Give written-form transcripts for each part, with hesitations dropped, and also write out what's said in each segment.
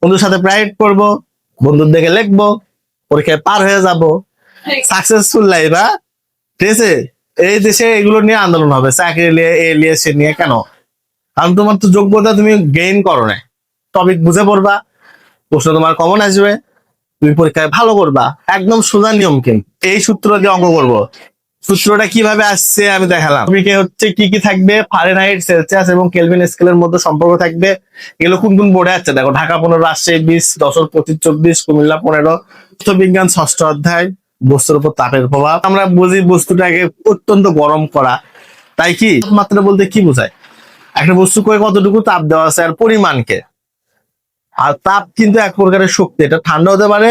বন্ধুর সাথে প্রাইড করবো, বন্ধুর দেখে লিখবো, পরীক্ষায় পার হয়ে যাব, সাকসেসফুল লাইফ। হ্যাঁ, ঠিক আছে। এই দেশে এগুলো নিয়ে আন্দোলন হবে, চাকরি নিয়ে, এ নিয়ে, সে নিয়ে। কেন? কারণ তোমার তো যোগ্যতা তুমি গেইন করো না। টপিক বুঝে পড়বা, প্রশ্ন তোমার কমন আসবে, তুমি পরীক্ষায় ভালো করবা। একদম সোজা নিয়ম। কিন্তু এই সূত্র দিয়ে অঙ্ক করবো। সূত্রটা কিভাবে আসছে আমি দেখালাম। টপিকে হচ্ছে কি কি থাকবে, ফারেনহাইট, সেলসিয়াস এবং কেলভিন স্কেলের মধ্যে সম্পর্ক থাকবে। এগুলো কোন কোন বোর্ডে আছে দেখো, ঢাকা 15, রাজশাহী 20, যশোর 25, 24, কুমিল্লা 15। বিজ্ঞান 6ষ্ঠ অধ্যায়, বস্তুর উপর তাপের প্রভাব। আমরা বুঝি বস্তুটাকে অত্যন্ত গরম করা। তাই কি তাপমাত্রা বলতে কি বোঝায়? একটা বস্তু করে কতটুকু তাপ দেওয়া আছে আর পরিমাণকে। আর তাপ কিন্তু এক প্রকারের শক্তি, এটা ঠান্ডা হতে পারে,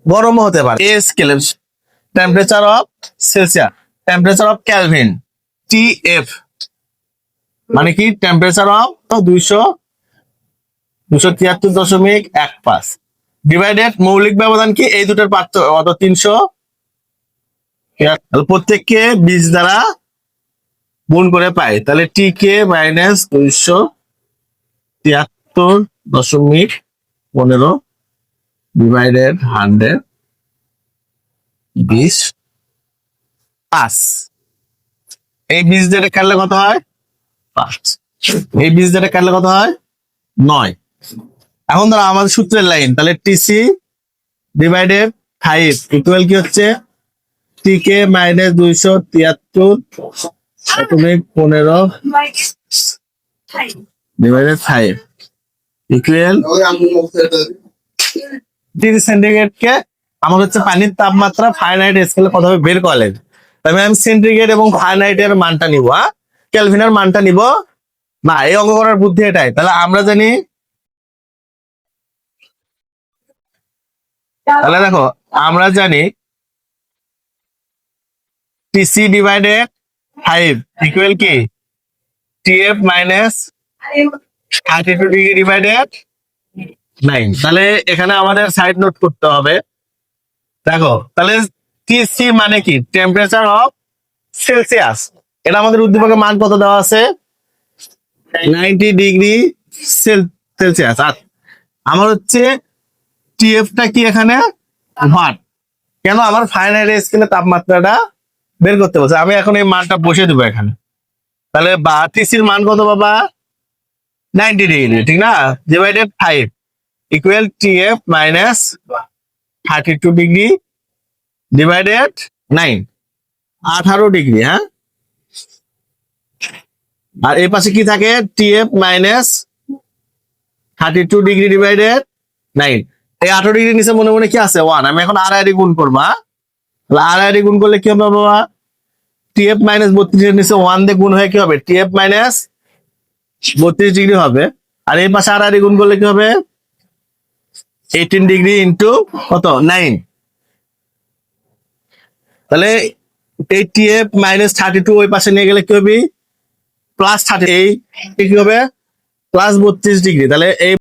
গরমও হতে পারে। এ স্কেলের temperature of Celsius, temperature of Kelvin, TF মানে কি? টেম্পারেচার অফ 273.15 ডিভাইডেড মৌলিক ব্যবধান কি? এই দুটোর পার্থক্য অত 300। প্রত্যেককে 20 দ্বারা গুণ করে পাই, তাহলে টি কে মাইনাস 273.15 ডিভাইডেড 100 20 5। এই 20 দ্বারা কাটলে কত হয়? 5। এই 20 দ্বারা কাটলে কত হয়? 9। এখন ধরো আমাদের সূত্রের লাইন, তাহলে টিসি ডিভাইডেড 5 ইকুয়াল কি হচ্ছে? T K minus 273.15 divided 5 equal degree centigrade কে আমার হচ্ছে পানির তাপমাত্রা ফারেনহাইট স্কেলে কত হবে বের করলেন। তবে আমি সেন্টিগ্রেড এবং ফারেনহাইটের মানটা নিব, হ্যাঁ, কেলভিনের মানটা নিব না। এই অঙ্ক করার বুদ্ধি এটাই। তাহলে আমরা জানি, তাহলে দেখো আমরা জানি টিসি ডিভাইডেড 5 ইকুয়াল কি? TF minus 32 degree divided 9। তাহলে এখানে আমাদের সাইড নোট করতে হবে। দেখো তাহলে টিসি মানে কি? Temperature of Celsius. এটা আমাদের উদ্দীপকের মান কত দেওয়া আছে? 90 ডিগ্রি সেলসিয়াস। আর আমার হচ্ছে টিএফটা কি এখানে? ওয়াট। কেন? আমার ফারেনহাইট স্কেলে তাপমাত্রাটা বের করতে বলছে। আমি এখন এই মানটা বসে দেবো এখানে। তাহলে টিসির মান কত বাবা? 90 ডিগ্রি, ঠিক না? Divided 5 equal TF minus 32 degree divided 9, 18 degree. হ্যাঁ, আর এই পাশে কি থাকে? TF minus 32 degree divided 9। এই 18 ডিগ্রি নিচে মনে মনে কি আছে? 1। আমি এখন আড়াআড়ি গুণ করবো। আড়াআড়ি গুণ করলে কি হবে বাবা? টিএফ মাইনাস 32 এর নিচে 1 দিয়ে গুণ হয়ে কি হবে? টিএফ মাইনাস 32 ডিগ্রি হবে। আর এই পাশে আড়াআড়ি গুণ করলে কি হবে? 18 ডিগ্রি ইন্টু কত? 9। তাহলে এই টিএফ মাইনাস 32 ওই পাশে নিয়ে গেলে কি হবে? প্লাস 30। এই কি হবে? Plus 32 degree. তাহলে এই